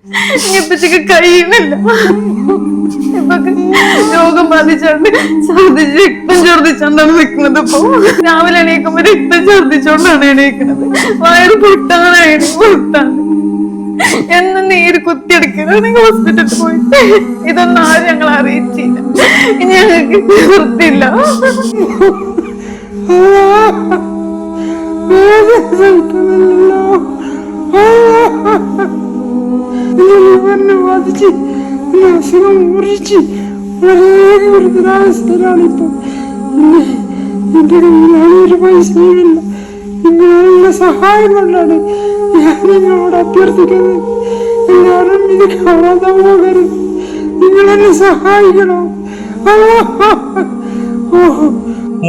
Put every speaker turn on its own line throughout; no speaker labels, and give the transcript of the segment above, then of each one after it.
ഇപ്പച്ചക്ക് കഴിയുന്നില്ല. ഇപ്പൊക്ക് രോഗം ബാധിച്ചോണ്ട് ഛർദിച്ച് രക്തം ഛർദിച്ചോണ്ടാണ് നിൽക്കുന്നത്. ഇപ്പൊ രാവിലെ എണീക്കുമ്പോ രക്തം ഛർദിച്ചോണ്ടാണ് എണീക്കുന്നത്. വയറ് പൊട്ടാണ് എന്നും നീര് കുത്തിയെടുക്കുകയാണെങ്കിൽ ഹോസ്പിറ്റലിൽ പോയിട്ട് ഇതൊന്നും ആരും ഞങ്ങൾ അറിയിച്ചില്ല. ഇനി ഞങ്ങൾക്ക് വൃത്തിയില്ല.
ബാധിച്ച് അസുഖം മുറിച്ച് വളരെ ഗുരുതരാവസ്ഥയിലാണിപ്പോ. എന്റെ കയ്യിൽ ഒരു പൈസയുമില്ല. നിങ്ങളുടെ സഹായം കൊണ്ടാണ് ഞാൻ നിങ്ങളോട് അഭ്യർത്ഥിക്കുന്നത്. എല്ലാവരും ഇത് കാണാതെ പോകരുത്. നിങ്ങളെന്നെ സഹായിക്കണം.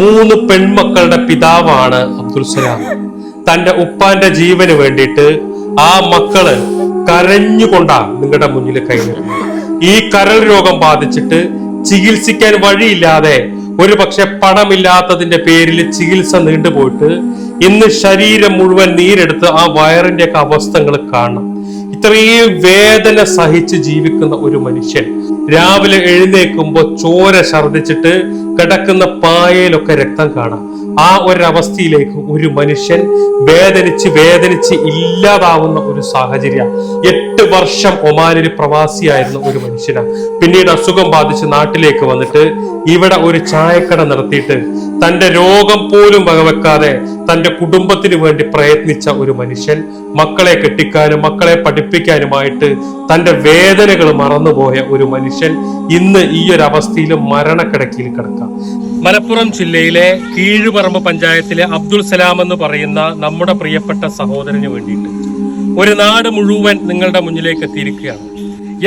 3 പെൺമക്കളുടെ പിതാവാണ് അബ്ദുൽ സലാം. തന്റെ ഉപ്പാന്റെ ജീവന് വേണ്ടിയിട്ട് ആ മക്കള് കരഞ്ഞുകൊണ്ടാ നിങ്ങളുടെ മുന്നിൽ കൈനിർത്തുന്നത്. ഈ കരൾ രോഗം ബാധിച്ചിട്ട് ചികിത്സിക്കാൻ വഴിയില്ലാതെ, ഒരു പക്ഷെ പണമില്ലാത്തതിന്റെ പേരിൽ ചികിത്സ നീണ്ടുപോയിട്ട് ഇന്ന് ശരീരം മുഴുവൻ നീരെടുത്ത് ആ വയറിന്റെ ഒക്കെ അവസ്ഥകൾ കാണണം. ഇത്രയും വേദന സഹിച്ച് ജീവിക്കുന്ന ഒരു മനുഷ്യൻ രാവിലെ എഴുന്നേൽക്കുമ്പോ ചോര ഛർദിച്ചിട്ട് കിടക്കുന്ന പായയിലൊക്കെ രക്തം കാണാം. ആ ഒരവസ്ഥയിലേക്ക് ഒരു മനുഷ്യൻ വേദനിച്ച് ഇല്ലാതാവുന്ന ഒരു സാഹചര്യം. 8 വർഷം ഒമാനിൽ പ്രവാസിയായിരുന്ന ഒരു മനുഷ്യനാണ്. പിന്നീട് അസുഖം ബാധിച്ച് നാട്ടിലേക്ക് വന്നിട്ട് ഇവിടെ ഒരു ചായക്കട നടത്തിയിട്ട് തന്റെ രോഗം പോലും വകവെക്കാതെ തന്റെ കുടുംബത്തിന് വേണ്ടി പ്രയത്നിച്ച ഒരു മനുഷ്യൻ, മക്കളെ കെട്ടിക്കാനും മക്കളെ പഠിപ്പിക്കാനുമായിട്ട് തന്റെ വേദനകൾ മറന്നുപോയ ഒരു മനുഷ്യൻ ഇന്ന് ഈ ഒരു അവസ്ഥയിൽ മരണക്കിടക്കയിൽ കിടക്കാം. മലപ്പുറം ജില്ലയിലെ കീഴുപറമ്പ് പഞ്ചായത്തിലെ അബ്ദുൽ സലാം എന്ന് പറയുന്ന നമ്മുടെ പ്രിയപ്പെട്ട സഹോദരന് വേണ്ടിയിട്ട് ഒരു നാട് മുഴുവൻ നിങ്ങളുടെ മുന്നിലേക്ക് എത്തിയിരിക്കുകയാണ്.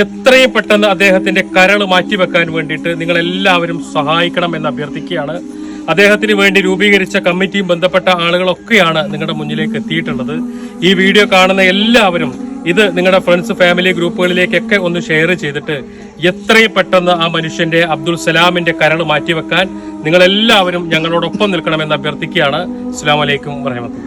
എത്രയും പെട്ടെന്ന് അദ്ദേഹത്തിന്റെ കരൾ മാറ്റിവെക്കാൻ വേണ്ടിയിട്ട് നിങ്ങൾ എല്ലാവരും സഹായിക്കണം എന്ന് അഭ്യർത്ഥിക്കുകയാണ്. അദ്ദേഹത്തിന് വേണ്ടി രൂപീകരിച്ച കമ്മിറ്റിയും ബന്ധപ്പെട്ട ആളുകളൊക്കെയാണ് നിങ്ങളുടെ മുന്നിലേക്ക് എത്തിയിട്ടുള്ളത്. ഈ വീഡിയോ കാണുന്ന എല്ലാവരും ഇത് നിങ്ങളുടെ ഫ്രണ്ട്സ്, ഫാമിലി ഗ്രൂപ്പുകളിലേക്കൊക്കെ ഒന്ന് ഷെയർ ചെയ്തിട്ട് എത്രയും പെട്ടെന്ന് ആ മനുഷ്യന്റെ അബ്ദുൽ സലാമിന്റെ കരൾ മാറ്റിവെക്കാൻ നിങ്ങളെല്ലാവരും ഞങ്ങളോടൊപ്പം നിൽക്കണമെന്ന് അഭ്യർത്ഥിക്കുകയാണ്. അസ്സലാമു അലൈക്കും വറഹ്മത്തുള്ളാഹി.